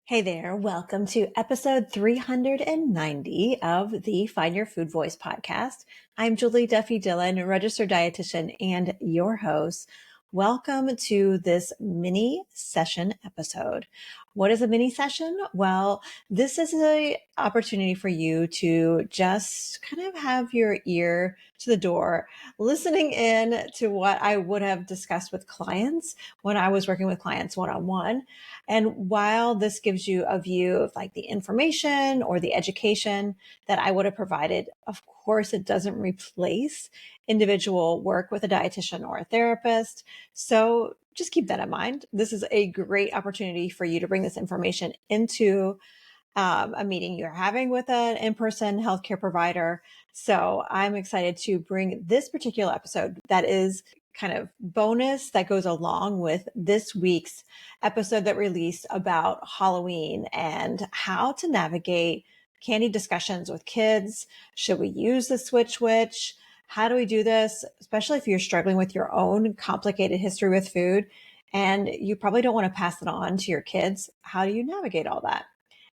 Hey there, welcome to episode 390 of the Find Your Food Voice podcast. I'm Julie Duffy Dillon, a registered dietitian and your host. Welcome to this mini session episode. What is a mini session? Well, this is an opportunity for you to just kind of have your ear to the door, listening in to what I would have discussed with clients when I was working with clients one-on-one. And while this gives you a view of like the information or the education that I would have provided, of course, it doesn't replace individual work with a dietitian or a therapist. So just keep that in mind. This is a great opportunity for you to bring this information into a meeting you're having with an in-person healthcare provider. So I'm excited to bring this particular episode that is kind of bonus that goes along with this week's episode that released about Halloween and how to navigate candy discussions with kids. Should we use the switch witch? How do we do this? Especially if you're struggling with your own complicated history with food and you probably don't want to pass it on to your kids. How do you navigate all that?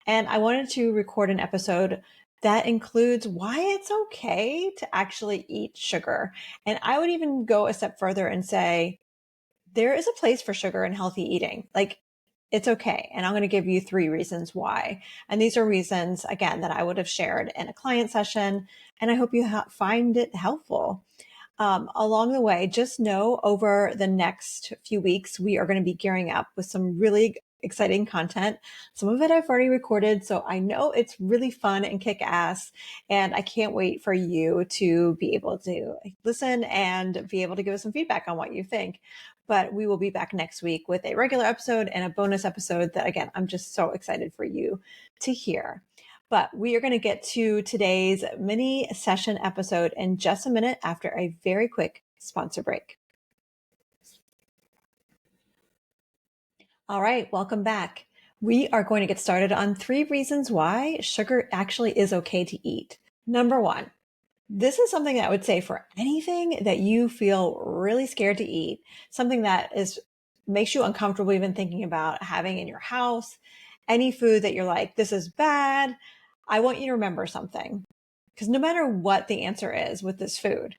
And I wanted to record an episode that includes why it's okay to actually eat sugar. And I would even go a step further and say there is a place for sugar in healthy eating. Like it's okay. And I'm going to give you 3 reasons why. And these are reasons, again, that I would have shared in a client session. And I hope you find it helpful. Along the way, just know over the next few weeks, we are going to be gearing up with some really exciting content. Some of it I've already recorded, so I know it's really fun and kick ass. And I can't wait for you to be able to listen and be able to give us some feedback on what you think. But we will be back next week with a regular episode and a bonus episode that, again, I'm just so excited for you to hear. But we are going to get to today's mini session episode in just a minute after a very quick sponsor break. All right, welcome back. We are going to get started on 3 reasons why sugar actually is okay to eat. Number 1, this is something that I would say for anything that you feel really scared to eat, something that makes you uncomfortable even thinking about having in your house, any food that you're like, this is bad. I want you to remember something, because no matter what the answer is with this food,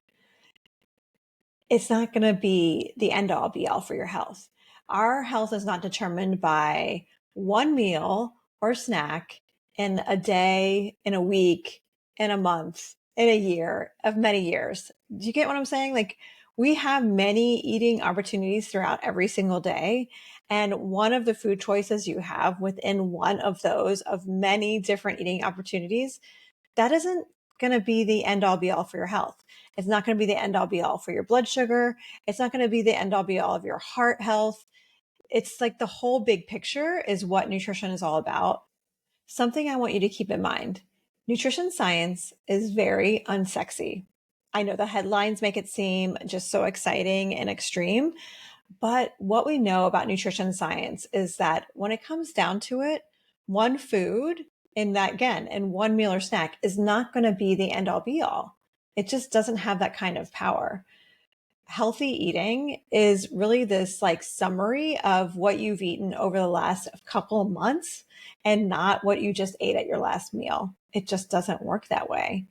it's not going to be the end all be all for your health. Our health is not determined by one meal or snack in a day, in a week, in a month, in a year of many years. Do you get what I'm saying? Like we have many eating opportunities throughout every single day. And one of the food choices you have within one of those of many different eating opportunities, that isn't going to be the end all be all for your health. It's not going to be the end all be all for your blood sugar. It's not going to be the end all be all of your heart health. It's like the whole big picture is what nutrition is all about. Something I want you to keep in mind. Nutrition science is very unsexy. I know the headlines make it seem just so exciting and extreme, but what we know about nutrition science is that when it comes down to it, one food in that, again, in one meal or snack is not going to be the end all be all. It just doesn't have that kind of power. Healthy eating is really this like summary of what you've eaten over the last couple of months and not what you just ate at your last meal. It just doesn't work that way.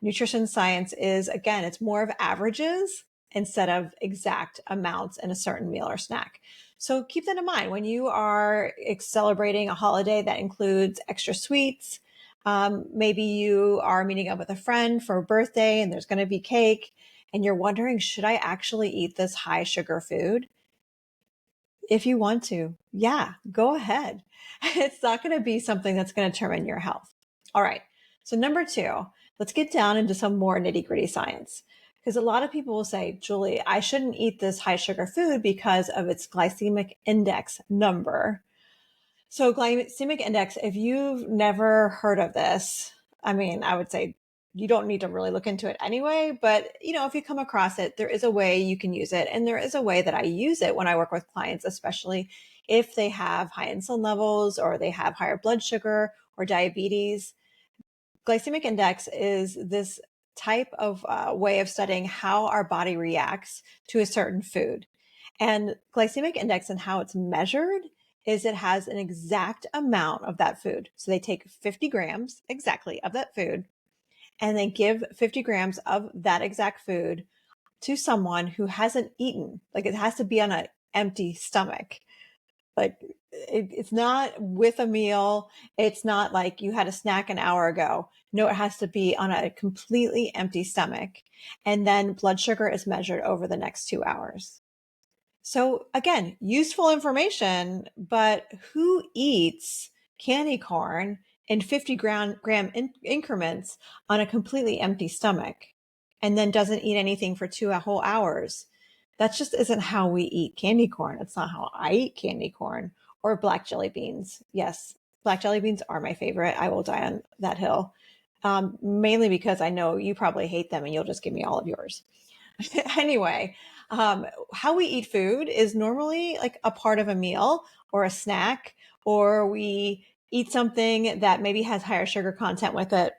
Nutrition science is, again, it's more of averages instead of exact amounts in a certain meal or snack. So keep that in mind when you are celebrating a holiday that includes extra sweets. Maybe you are meeting up with a friend for a birthday and there's going to be cake and you're wondering, should I actually eat this high sugar food? If you want to, yeah, go ahead. It's not going to be something that's going to determine your health. All right. So number 2, let's get down into some more nitty gritty science. Because a lot of people will say, Julie, I shouldn't eat this high sugar food because of its glycemic index number. So glycemic index, if you've never heard of this, I mean, I would say you don't need to really look into it anyway, but if you come across it, there is a way you can use it. And there is a way that I use it when I work with clients, especially if they have high insulin levels or they have higher blood sugar or diabetes. Glycemic index is this type of way of studying how our body reacts to a certain food. And glycemic index and how it's measured is it has an exact amount of that food. So they take 50 grams exactly of that food and they give 50 grams of that exact food to someone who hasn't eaten. Like it has to be on an empty stomach. Like it's not with a meal. It's not like you had a snack an hour ago. No, it has to be on a completely empty stomach. And then blood sugar is measured over the next 2 hours. So again, useful information, but who eats candy corn in 50 gram increments on a completely empty stomach and then doesn't eat anything for 2 whole hours? That just isn't how we eat candy corn. It's not how I eat candy corn or black jelly beans. Yes, black jelly beans are my favorite. I will die on that hill. Mainly because I know you probably hate them and you'll just give me all of yours. Anyway, how we eat food is normally like a part of a meal or a snack, or we eat something that maybe has higher sugar content with it.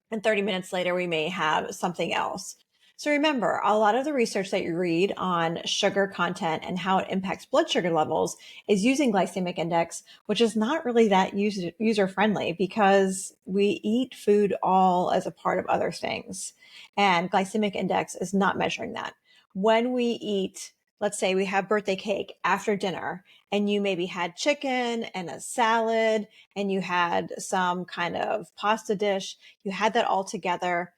And 30 minutes later, we may have something else. So remember, a lot of the research that you read on sugar content and how it impacts blood sugar levels is using glycemic index, which is not really that user friendly because we eat food all as a part of other things. And glycemic index is not measuring that. When we eat, let's say we have birthday cake after dinner and you maybe had chicken and a salad and you had some kind of pasta dish, you had that all together.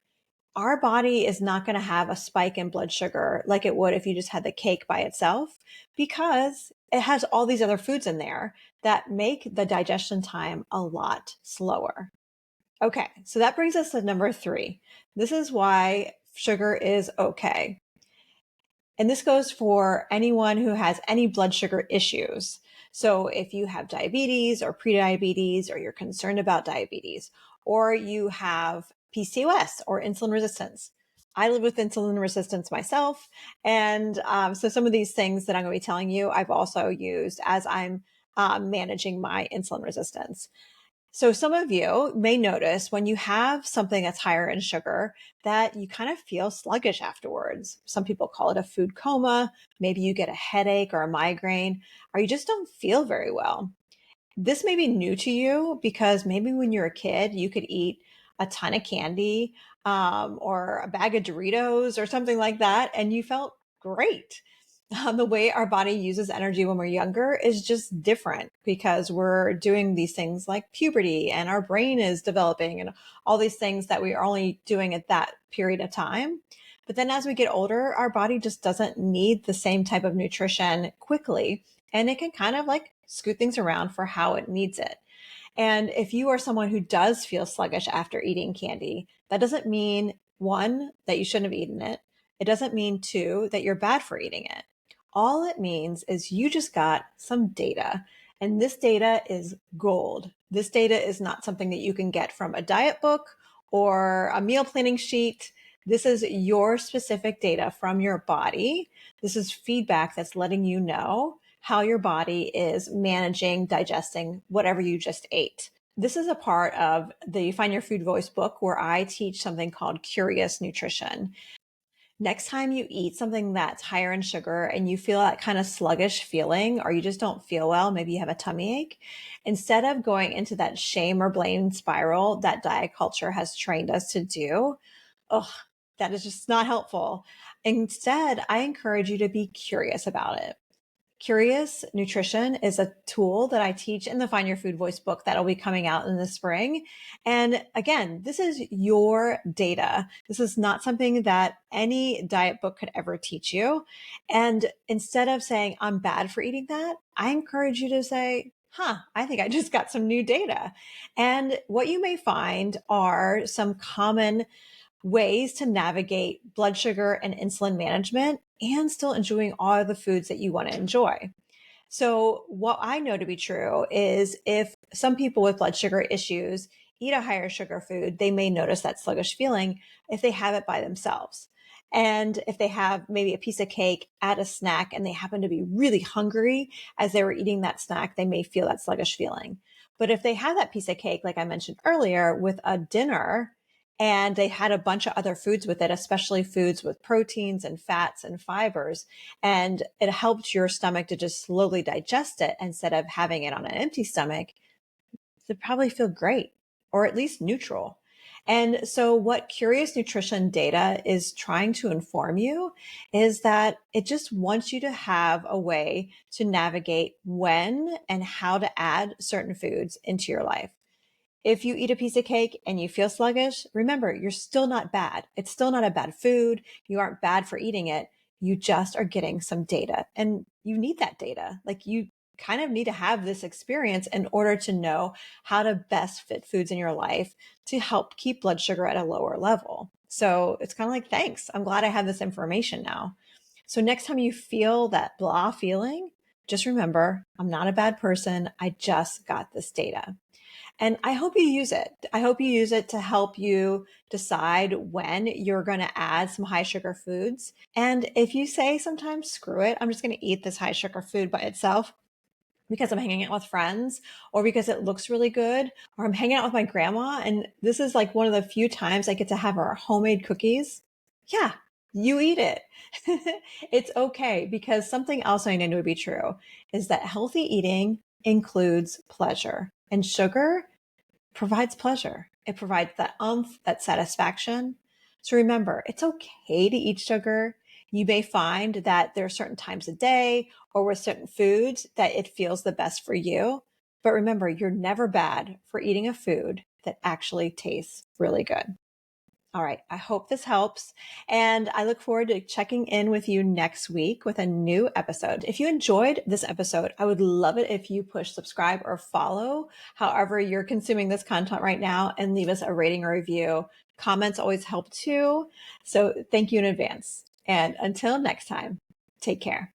Our body is not going to have a spike in blood sugar like it would if you just had the cake by itself because it has all these other foods in there that make the digestion time a lot slower. Okay, so that brings us to number 3. This is why sugar is okay. And this goes for anyone who has any blood sugar issues. So if you have diabetes or prediabetes, or you're concerned about diabetes, or you have PCOS or insulin resistance. I live with insulin resistance myself. And so some of these things that I'm going to be telling you, I've also used as I'm managing my insulin resistance. So some of you may notice when you have something that's higher in sugar that you kind of feel sluggish afterwards. Some people call it a food coma. Maybe you get a headache or a migraine, or you just don't feel very well. This may be new to you because maybe when you're a kid, you could eat a ton of candy or a bag of Doritos or something like that, and you felt great. The way our body uses energy when we're younger is just different because we're doing these things like puberty and our brain is developing and all these things that we are only doing at that period of time. But then as we get older, our body just doesn't need the same type of nutrition quickly, and it can kind of like scoot things around for how it needs it. And if you are someone who does feel sluggish after eating candy, that doesn't mean, one, that you shouldn't have eaten it. It doesn't mean, two, that you're bad for eating it. All it means is you just got some data, and this data is gold. This data is not something that you can get from a diet book or a meal planning sheet. This is your specific data from your body. This is feedback that's letting you know how your body is managing, digesting whatever you just ate. This is a part of the Find Your Food Voice book where I teach something called Curious Nutrition. Next time you eat something that's higher in sugar and you feel that kind of sluggish feeling, or you just don't feel well, maybe you have a tummy ache, instead of going into that shame or blame spiral that diet culture has trained us to do, oh, that is just not helpful. Instead, I encourage you to be curious about it. Curious Nutrition is a tool that I teach in the Find Your Food Voice book that'll be coming out in the spring. And again, this is your data. This is not something that any diet book could ever teach you. And instead of saying, I'm bad for eating that, I encourage you to say, I think I just got some new data. And what you may find are some common ways to navigate blood sugar and insulin management and still enjoying all of the foods that you want to enjoy. So what I know to be true is if some people with blood sugar issues eat a higher sugar food, they may notice that sluggish feeling if they have it by themselves. And if they have maybe a piece of cake at a snack and they happen to be really hungry as they were eating that snack, they may feel that sluggish feeling. But if they have that piece of cake, like I mentioned earlier, with a dinner, And they had a bunch of other foods with it, especially foods with proteins and fats and fibers. And it helped your stomach to just slowly digest it instead of having it on an empty stomach to probably feel great or at least neutral. And so, what Curious Nutrition data is trying to inform you is that it just wants you to have a way to navigate when and how to add certain foods into your life. If you eat a piece of cake and you feel sluggish, remember, you're still not bad. It's still not a bad food. You aren't bad for eating it. You just are getting some data and you need that data. Like you kind of need to have this experience in order to know how to best fit foods in your life to help keep blood sugar at a lower level. So it's kind of like, thanks. I'm glad I have this information now. So next time you feel that blah feeling, just remember, I'm not a bad person. I just got this data. And I hope you use it. I hope you use it to help you decide when you're going to add some high sugar foods. And if you say sometimes, screw it, I'm just going to eat this high sugar food by itself because I'm hanging out with friends or because it looks really good, or I'm hanging out with my grandma. And this is like one of the few times I get to have her homemade cookies. Yeah, you eat it. It's okay, because something else I know to be true is that healthy eating includes pleasure, and sugar provides pleasure. It provides that that satisfaction. So remember, it's okay to eat sugar. You may find that there are certain times a day or with certain foods that it feels the best for you. But remember, you're never bad for eating a food that actually tastes really good. All right. I hope this helps. And I look forward to checking in with you next week with a new episode. If you enjoyed this episode, I would love it if you push subscribe or follow, however you're consuming this content right now, and leave us a rating or review. Comments always help too. So thank you in advance. And until next time, take care.